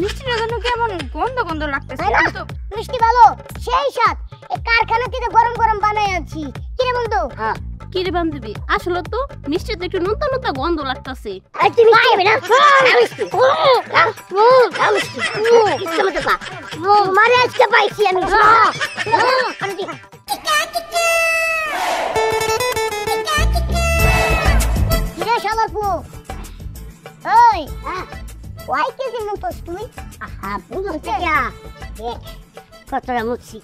মিষ্টিটা যেন কেমন গন্ধ গন্ধ লাগতেছে। মিষ্টি ভালো, সেই স্বাদ। এই কারখানা থেকে গরম গরম বানাই আনছি। কি রে বন্ধু? হ্যাঁ কি রে বান্ধবী, আসলে তো মিষ্টিতে একটু নতুন নতুন গন্ধ লাগতেছে। আর তুই মিষ্টি খাবি না? মিষ্টি ইচ্ছা মতো খা। মারে আজকে পাইছি আমি। কিরে শালার পু, ওই কয় কেজি মুখোস তুই? বুঝতে গিয়া কতটা মুখছি।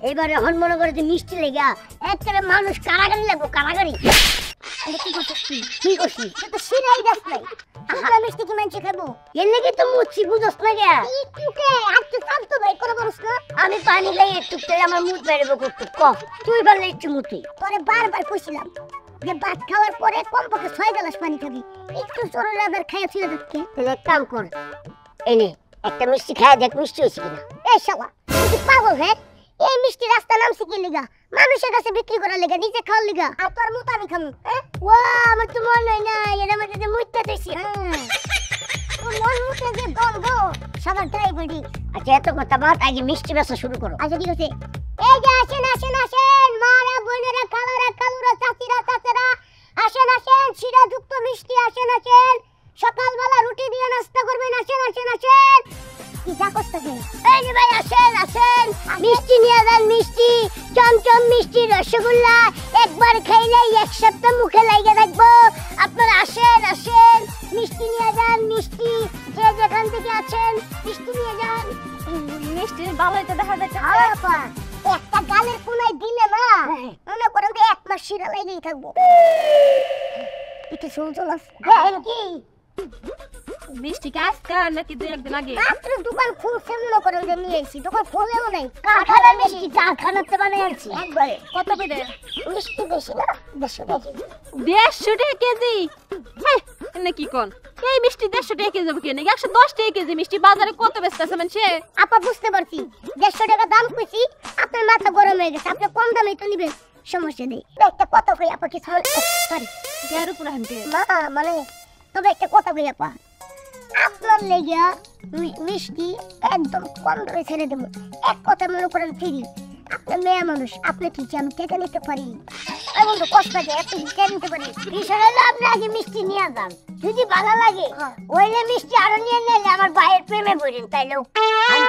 এবারে হন মনে করে যে মিষ্টি লেগা একটা মানুষ কারাগারি লাগবো, কারাগারি। কি করছিস তুই? কি করছিস? তো সিরাই গাছ নাই। আমরা মিষ্টি কি মানছি খাবো? এর লেগে তো মুখছি, বুঝছ না গিয়া? একটুকে একটু শান্ত ভাই করে বলছ না? আমি পানি লাই একটু তেল আমার মুখ বেরোবো করতে কফ। তুই বললে একটু মুতি। তোরে বারবার কইছিলাম যে ভাত খাওয়ার পরে কমপক্ষে 6 গ্লাস পানি খাবি। একটু জোরে রাদার খাইয়া ছিল দেখতে। তাহলে এক কাম কর, এনে একটা মিষ্টি খাইয়া দেখ মিষ্টি হইছে কিনা। এই শালা তুই পাগল হে? এই মিষ্টি রাস্তা নামছে কি লিগা? মানুষের কাছে বিক্রি করার লিগা, নিজে খাওয়ার লিগা। আর তোর মুত আমি খামু। ওয়া আমার তো মন হয় না, এর মধ্যে যে মুততে দিছি। তোর মন মুতে যে গন্ধ সবার ডায়াবেটিস। আচ্ছা এত কথা বাদ, আগে মিষ্টি বেচা শুরু করো। আচ্ছা ঠিক আছে। এই যে আসেন আসেন আসেন, মারা বোনেরা খালারা খালুরা চাচিরা চাচারা, আসেন আসেন, শিরা যুক্ত মিষ্টি আসেন আসেন। সকালবেলা রুটি দিয়ে নাস্তা করবেন, আসেন আসেন আসেন। কি ডাকছ তাকে? এই যে ভাই আসেন আসেন, মিষ্টি নিয়ে যান, মিষ্টি চমচম মিষ্টি রসগোল্লা একবার খাইলেই এক সপ্তাহ মুখে লাগিয়ে থাকবো। আপনারা আসেন আসেন, মিষ্টি নিয়ে যান, মিষ্টি যে যেখান থেকে আছেন মিষ্টি নিয়ে যান। মিষ্টি ভালোই তো দেখা যাচ্ছে। একটা গালের কোনায় দিলে না মনে করেন যে এক মাস শিরা লাগিয়েই থাকবো। একটু শুনছো কি মিষ্টি কি আজকাল নাকি 2 একদিন আগে? মাত্র দোকান খুলছে মনে করেন যে নিয়ে এসেছি, দোকান খুলেও নাই। কারখানা মিষ্টি কারখানাতে বানাই আনছি একবারে। কত করে মিষ্টি বেশি না, 150 টাকা। 150 টাকা কেজি? হ্যাঁ এনে কি কোন এই মিষ্টি 150 টাকা কেজি হবে কেন? 110 টাকা কেজি মিষ্টি বাজারে কত বেচতেছে মানুষে? আপা বুঝতে পারছি 150 টাকা দাম কইছি, আপনার মাথা গরম হয়ে গেছে। আপনি কম দামে তো নিবেন, সমস্যা নেই। একটা কথা কই আপা, কিছু সরি এর উপর হানতে মা, মানে তবে একটা কথা কই আপা, আপনার লেগা মিষ্টি একদম কম দামে ছেড়ে দেবো। এক কথা মনে করেন ফ্রি। আপনার মেয়ে মানুষ, আপনি ঠিক আমি টেকা নিতে পারি। এমন তো কষ্ট লাগে, আপনি টেকা নিতে পারি। বিষয় হলো আপনি আগে মিষ্টি নিয়ে যান, যদি ভালো লাগে ওইলে মিষ্টি আরো নিয়ে নিলে আমার ভাইয়ের প্রেমে পড়েন। তাইলেও আমি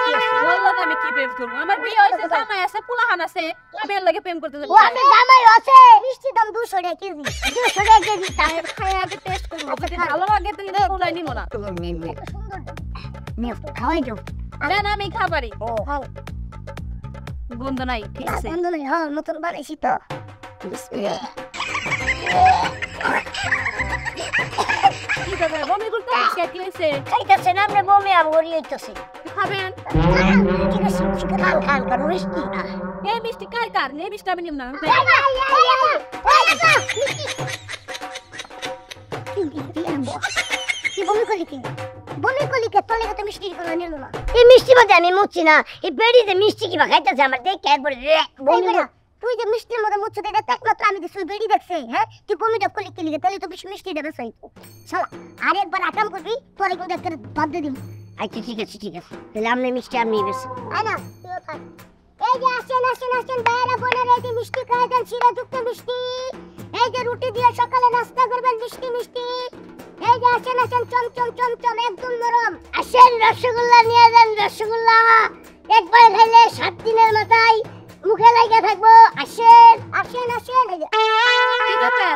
কি প্রেম করবো? আমার বিয়ে হয়েছে, জামাই আছে, পোলাহান আছে, আমি এর লাগে প্রেম করতে যাবো? ও আমি জামাই আছে, মিষ্টি দাম 200 টাকা কেজি। 200 টাকা কেজি তাই খাই আগে টেস্ট করবো, যদি ভালো লাগে তো এটা পোলাই নিব না। সুন্দর নে খাওয়াই দাও। না না আমি খাবারই। ও হ্যাঁ গন্ধ নাই, ঠিক আছে। গন্ধ নাই, হ্যাঁ নতুন বানাইছি তো। বিসমিল্লাহ। কি দাদা বমি করতে আসছে? কি হয়েছে? খাইতেছে না আমরা বমি আর ওরি হইতেছে। খাবেন? ঠিক আছে খান খান কারণ মিষ্টি না। এই মিষ্টি কার কার? এই মিষ্টি আমি নিব না। কি বমি করলি কি? বমি করলি কে? তোর লেগে তো মিষ্টি কোনো নিল না। এই মিষ্টি বাদে আমি মুচ্ছি না, এই বেড়িতে মিষ্টি কিবা খাইতেছে আমার দেখে একবার বমি না। তুই যে মিষ্টির মধ্যে মুচ্ছ এটা তো একমাত্র আমি দেখছি, বেড়ি দেখছে। হ্যাঁ তুই বমি ডাব করলি কি লিগে? তাহলে তো বেশি মিষ্টি দেবে সই শালা। আর একবার আকাম করবি তোরে কিন্তু একটা বাদ দিয়ে দিম। আচ্ছা ঠিক আছে ঠিক আছে, তাহলে আমি মিষ্টি আর নিয়ে বেশ আয় না তুইও খা। এই যে আসেন আসেন আসেন বাইরে বোনেরা, এই যে মিষ্টি খাই দেন, শিরা যুক্ত মিষ্টি। এই যে রুটি দিয়ে সকালে নাস্তা করবেন, মিষ্টি মিষ্টি। এই যে আসেন আসেন, চমচম চমচম একদম নরম। আসেন রসগোল্লা নিয়ে যান, রসগোল্লা একবার খাইলে 7 দিনের মাথায় মুখে লাগিয়ে থাকবো। আসেন আসেন আসেন। এই যে কি ব্যাপার?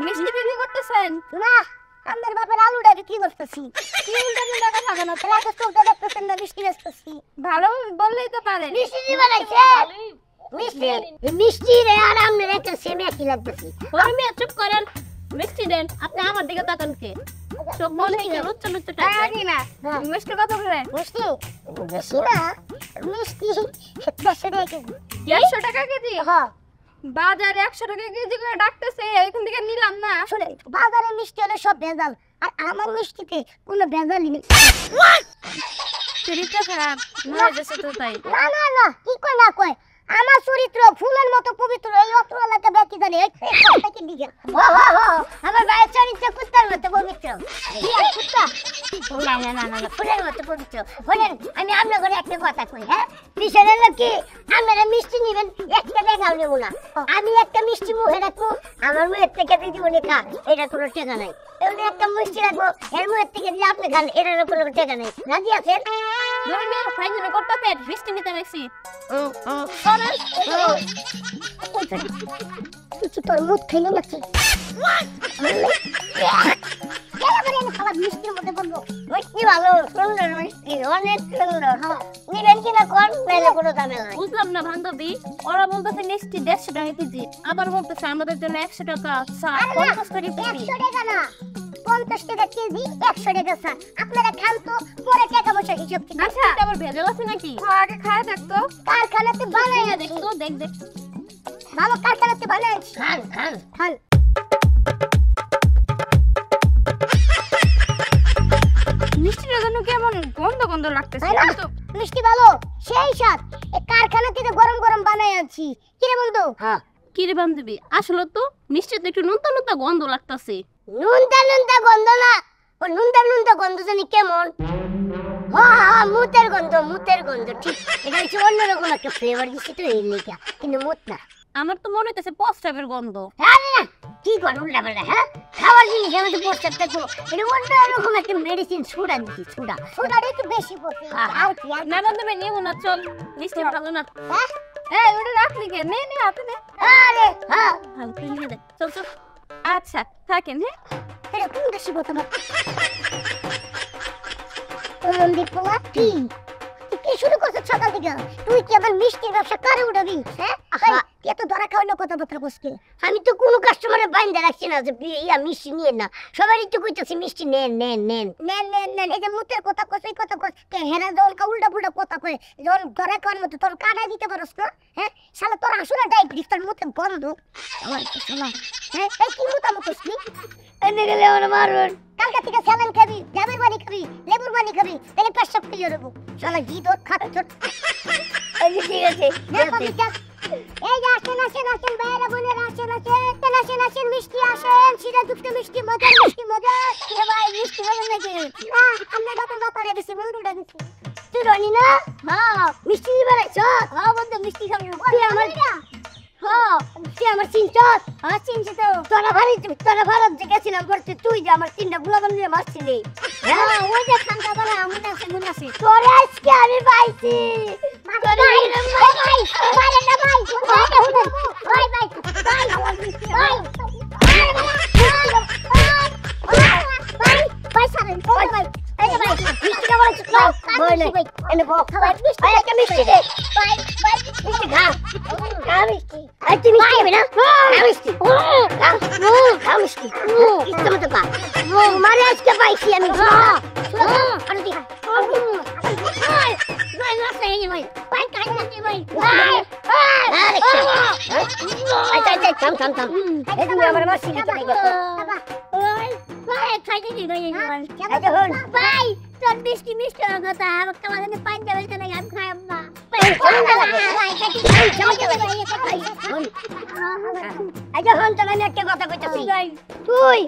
মিষ্টি বিক্রি করতেছেন? না আমাদের বাপের আলুটা বিক্রি করতেছি। কি উল্টা টাকা খাবে না? তাহলে তো চোখটা দেখতেছেন না, মিষ্টি বেচতেছি। ভালো বললেই তো পারে। মিষ্টি দি বানাইছে মিষ্টি, মিষ্টি রে আর আমনের একটা সেমিয়া কি লাগতেছি। আমি চুপ করেন, মিষ্টি দেন। আপনি আমার দিকে তাকান কে? সব মনে হয় লুচ্চা লুচ্চা টাকা না। মিষ্টি কত করে? মিষ্টি বেশি না, মিষ্টি 150 টাকা কেজি। 150 টাকা কেজি? হ্যাঁ বাজারে 100 টাকা কেজি করে ডাকতেছে, এখান থেকে নিলাম না। শুনে বাজারে মিষ্টি হলে সব ভেজাল, আর আমার মিষ্টিতে কোনো ভেজালই নেই। চরিত্র খারাপ মনে যাচ্ছে তো তাই। না না না কি কয় না কয়, আমার চরিত্র ফুলের মতো পবিত্র। এই অত এলাকা ব্যক্তি জানে দিকে আমার ভাইয়ের চরিত্র কুত্তার মতো পবিত্র কুত্তা না না না না ফুলের মতো পবিত্র বলেন আমি আপনার ঘরে একটা কথা কই হ্যাঁ বিষয় হলো কি আপনারা মিষ্টি নিবেন একটা দেখাও নেবো না আমি একটা মিষ্টি মুখে রাখবো আমার মুখের থেকে দিদি উনি খান এটার কোনো টেকা নাই এমনি একটা মিষ্টি রাখবো এর মুখের থেকে দিদি আপনি খান এটার কোনো টেকা নাই রাজি আছেন ধরুন মেয়ে ফাইনাল করতে মিষ্টি নিতে গেছি তোর মুখ খেলে লাগছে মিষ্টির মধ্যে বলবো মিষ্টি ভালো সুন্দর মিষ্টি অনেক সুন্দর নিবেন কিনা কোন মেলে কোনো দামে নাই বুঝলাম না বান্ধবী ওরা বলতেছে মিষ্টি 150 টাকা কেজি আবার বলতেছে আমাদের জন্য 100 টাকা ছাড় 50 টাকা কেজি 100 টাকা না 50 টাকা কেজি 100 টাকা ছাড় আপনারা খান তো পরে টাকা পয়সা হিসাব কি আচ্ছা এটা আবার ভেজাল আছে নাকি আগে খায় দেখতো কারখানাতে বানায় দেখতো দেখ দেখ ভালো কারখানাতে বানায় খান খান খান মিষ্টির জন্য কেমন গন্ধ গন্ধ লাগতেছে মিষ্টি ভালো সেই স্বাদ এই কারখানা থেকে গরম গরম বানায় আনছি কি রে বন্ধু হ্যাঁ কি রে বান্ধবী আসলে তো মিষ্টিতে একটু নুনতা নুনতা গন্ধ লাগতেছে নুনতা নুনতা গন্ধ না ও নুনতা নুনতা গন্ধ জানি কেমন হ্যাঁ মুতের গন্ধ ঠিক এটা হচ্ছে অন্যরকম একটা ফ্লেভার দিচ্ছে তো এই লেখা কিন্তু মুত না আমার তো মনে হইতেছে প্রস্রাবের গন্ধ হ্যাঁ না কি করো উল্টা পাল্টা হ্যাঁ খাবার জিনিস আমি তো প্রস্তাব থাকবো এটা অন্যরকম একটা মেডিসিন সুডা দিচ্ছি সুডাটা একটু বেশি পড়ছে আর কি আর না বান্ধবী নিও না চল মিষ্টি ভালো না হ্যাঁ এই ওটা রাখলি কে নে নে হাতে নে আরে হ্যাঁ ভালো করে নিয়ে দে চল চল আচ্ছা থাকেন হ্যাঁ এটা কোন দেশি বোতল দীপলা কি কি শুরু করছিস সকাল থেকে তুই কি আবার মিষ্টির ব্যবসা করে উঠাবি হ্যাঁ এত ধরা খাওয়ানো কথাবার্তা বসকে আমি তো কোনো কাস্টমারের বাইন্দা রাখছি না যে ইয়া মিষ্টি নিয়ে না সবাই একটু কইতেছি মিষ্টি নেন এই যে মুতের কথা কই এই কথা কই হেরা দল কা উল্টা পুল্টা কথা কই যখন ধরা খাওয়ার মতো তোর কাটা দিতে পারছ না হ্যাঁ শালা তোর আসলে ডায়াবেটিস তোর মুতে বন্ধ আমার তো শালা হ্যাঁ এই কি মুতা মুতছলি এনে গেলে ওরা মারুন কালকা থেকে স্যালাইন খাবি ডাবের পানি খাবি লেবুর পানি খাবি তাহলে পেশাব ক্লিয়ার হবে শালা জি তোর খাচ্ছ এই ঠিক আছে এই যে আসেন বাইরে বোনেরা আসেন মিষ্টি আসেন সিরা দুটো মিষ্টি মজা এ ভাই মিষ্টি হবে নাকি আমরা নতুন ব্যাপারে দিছি বন্ধুটা দিছি তুই রনি না হ্যাঁ মিষ্টি নিয়ে বেড়াইছ হ্যাঁ বন্ধু মিষ্টি খাবি তুই আমার হ্যাঁ তুই আমার চিনচত হ্যাঁ চিনছি তো তোরা ভারত যে গেছিলাম করতে তুই যে আমার 3টা গুলাবান নিয়ে মারছিলি হ্যাঁ ওই যে খানটা বলা মনে আছে তোরে আজকে আমি পাইছি মারে আজকে পাইছি আমি তুই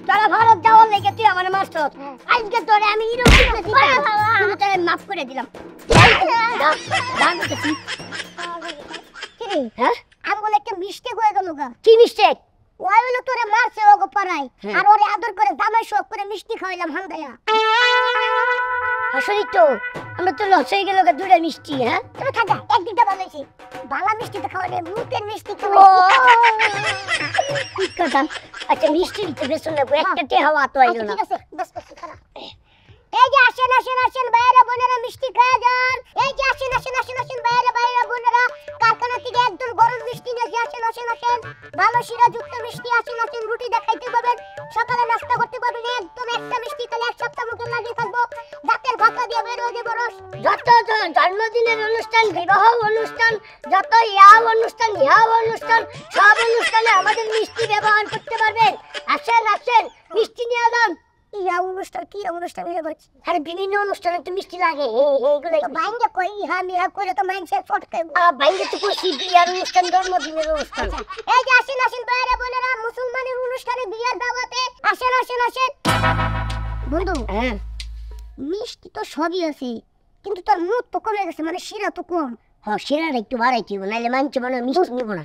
তোরা ভারত যাওয়ার লেগে তুই আমার মাস্টার আজকে তোরে আমি মাফ করে দিলাম হ্যাঁ আমি বলে একটা মিস্টেক হয়ে গেল গা কি মিস্টেক ওই হলো তোরে মারছে ওগো পাড়ায় আর ওরে আদর করে জামাই শোক করে মিষ্টি খাওয়াইলাম হান্দায়া আসলে তো আমরা তো লস হয়ে গেল গা দুটা মিষ্টি হ্যাঁ তুমি থাকা একদিনটা বানাইছি বালা মিষ্টি তো খাওয়ালে মুতের মিষ্টি ঠিক কথা আচ্ছা মিষ্টি দিতে বেশ না একটা টে হাওয়া তো আইলো না ঠিক আছে বেশ বেশ খারাপ এই যে আসেন বাইরে বোনেরা মিষ্টি খাওয়া যান এই যে আসেন বাইরে বোনেরা কারখানা থেকে একদম গরম মিষ্টি নিয়ে আসেন ভালো শিরা যুক্ত মিষ্টি আসেন রুটি দেখাইতে পাবেন সকালে নাস্তা করতে পারবেন একদম একটা মিষ্টি তাহলে এক সপ্তাহ মুখে লাগিয়ে থাকবো দাঁতের ভাতা দিয়ে বের হয়ে যাবে রস যত জন্মদিনের অনুষ্ঠান বিবাহ অনুষ্ঠান যত ইহা অনুষ্ঠান সব অনুষ্ঠানে আমাদের মিষ্টি ব্যবহার করতে পারবেন আসেন মিষ্টি নিয়ে যান ইয়া অনুষ্ঠান হয়ে গেছে আরে বিভিন্ন অনুষ্ঠানে তো মিষ্টি লাগে এইগুলো বাইঙ্গে কই মিয়া করে তো মাইন্ডসেট ফটকে বাইঙ্গে তো কই বিয়ার অনুষ্ঠান জন্মদিনের অনুষ্ঠান এই যে আসেন বাইরে বোনেরা মুসলমান আসেন আসেন বন্ধু হ্যাঁ মিষ্টি তো সবই আছে কিন্তু তার মুখ তো কমে গেছে মানে শিরা তো কম হ্যাঁ শিরাটা একটু বাড়াইতে হবে নাহলে মানছে মানে মিষ্টি নিব না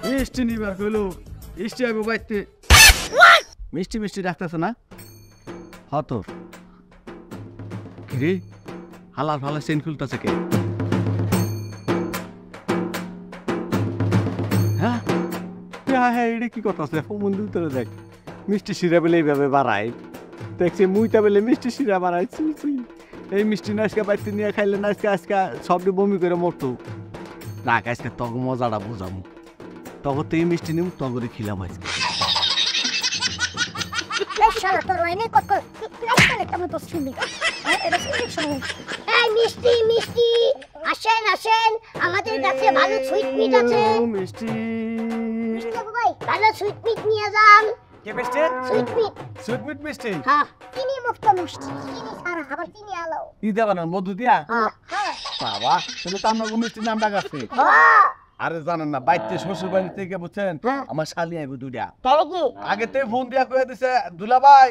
মিষ্টি নিবার কইলো মিষ্টি আইবো বাইতে মিষ্টি মিষ্টি ডাকতেছে না হতো কিরে হালার ফালা চেন খুলতেছে কে হ্যাঁ হ্যাঁ হ্যাঁ এটা কি কথা আছে বন্ধু তোরা দেখ মিষ্টি শিরা বেলে এইভাবে বাড়ায় দেখছি মুইটা বেলে মিষ্টি শিরা বাড়ায় এই মিষ্টি না আজকে বাইতে নিয়ে খাইলে না আজকে আজকে সবটি বমি করে মরতো না আজকে তক মজাটা বুঝামু তখন তো এই মিষ্টি নিম তগরে খিলাম আজকে মিষ্টি মিষ্টি আসেন আসেন আমাদের কাছে ভালো সুইট মিট আছে মিষ্টি ভাই ভালো সুইট মিট নিয়ে যান কে মিষ্টি সুইট মিট সুইট মিট মিষ্টি হ্যাঁ চিনি মুক্ত মিষ্টি চিনি ছাড়া আবার চিনি আলো ই দেবা না মধু দিয়া হ্যাঁ বাবা তাহলে তো আমরা মিষ্টি নাম ডাকাচ্ছি আরে জানেন না বাইতে শ্বশুর বাড়ি থেকে বুঝছেন আমার শালি আইবো দুইটা তাই কি আগে তে ফোন দিয়া কয়ে দিছে দুলা ভাই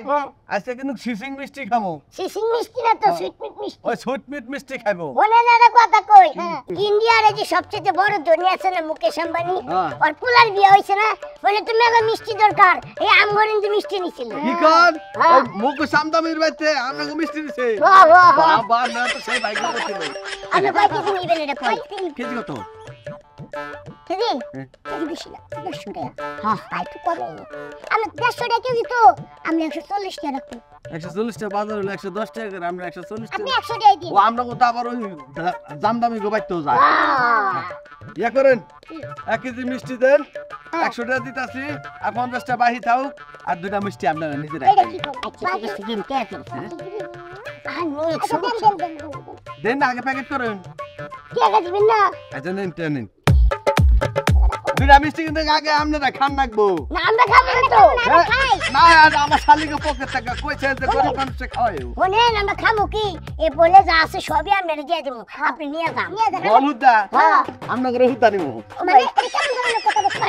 আজকে কিন্তু সিসিং মিষ্টি খামো সিসিং মিষ্টি না তো সুইট মিট মিষ্টি ওই সুইট মিট মিষ্টি খাইবো বলে না রে কথা কই ইন্ডিয়ার এই যে সবচেয়ে বড় ধনী আছে না মুকেশ আম্বানি আর পুলার বিয়ে হইছে না বলে তুমি আগে মিষ্টি দরকার এই আমগরিন যে মিষ্টি নিছিল কি কর ওই মুখ সামদামির বাইতে আমরা মিষ্টি দিছে বাবা না তো সেই বাইক করছিল আমি কই কি নিবেন এটা কই কেজি কত কেজি কেজি বেশি না 150 টাকা হ্যাঁ তাই তো কমে আমি 150 টাকা কেজি তো আমি 140 টাকা রাখবো 140 টাকা বাজার হলো 110 টাকা করে আমরা 140 টাকা আপনি 100 টাকা দিন ও আমরা কত আবার ওই জামদামি গো বাইতেও যায় ইয়া করেন 1 কেজি মিষ্টি দেন 100 টাকা দিতাছি আর 50 টাকা বাহি থাও আর দুটা মিষ্টি আপনারা নিজে এটা রাখেন কি করব আচ্ছা দিন কে আছে দেন না আগে প্যাকেট করেন কে দিবেন না আচ্ছা নেন নেন দুটা মিষ্টি কিন্তু আগে আপনারা খান রাখবো না আমরা খাবো না তো আমরা খাই না আমার শালিকে পকেট টাকা কইছে যে গরিব মানুষে খাওয়ায় বলেন আমরা খাবো কি এ বলে যা আছে সবই আমরা দিয়ে দেবো আপনি নিয়ে যান হলুদা আমরা করে হুদা নিব মানে এই কেমন ধরনের কথা বলছেন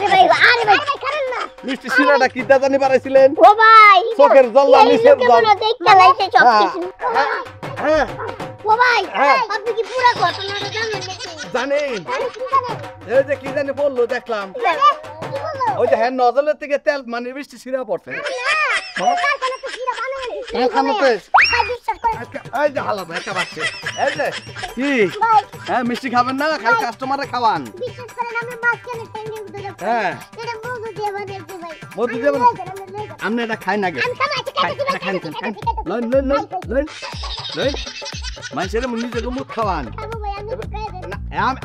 আরে ভাই করেন না মিষ্টি শিরাটা কি জানি বানাইছিলেন ও ভাই চোখের জল না নিচের জল দেখতে লাইতে সব কিছু হ্যাঁ ও ভাই আপনি কি পুরো ঘটনাটা জানেন নাকি জানেন আরে কি জানেন এই যে কি জানি বললো দেখলাম কি বললো ওই যে হ্যাঁ নজলের থেকে তেল মানে মিষ্টি শিরা পড়ছে কারখানা তো কিরা বানায় এই খামতে ভাই বিশ্বাস করেন এই যে হালা ভাই কাবাচ্ছে এই যে কি ভাই হ্যাঁ মিষ্টি খাবেন না খালি কাস্টমারে খাওয়ান বিশ্বাস করেন আমি মাছ কেন ট্রেন্ডিং উঠে যাচ্ছি হ্যাঁ এটা মধু দিয়ে বানাইছি ভাই মধু দিয়ে আপনি এটা খাই না গে আমি খাবো আজকে খান লন লন লন লন লন মানুষের নিজেকে মুখ খাওয়ান খাবো ভাই আমি খাই দেন না,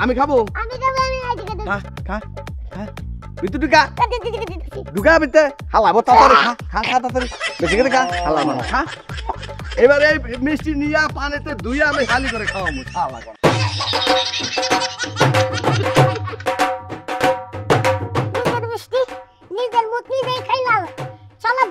আমি খাবো আমি খাবো আমি আজকে দেন খা খা খা বিতু ঢুকা কাটে দিদি ঢুকা বিতে হালাবো তাড়াতাড়ি খা খা খা তাড়াতাড়ি বেশি করে খা হালাবো না খা এবারে এই মিষ্টি নিয়া পানিতে ধুইয়া আমি খালি করে খাওয়াবো হালাবো নিজের মিষ্টি নিজের মুখ নিজেই খাইলাম চলো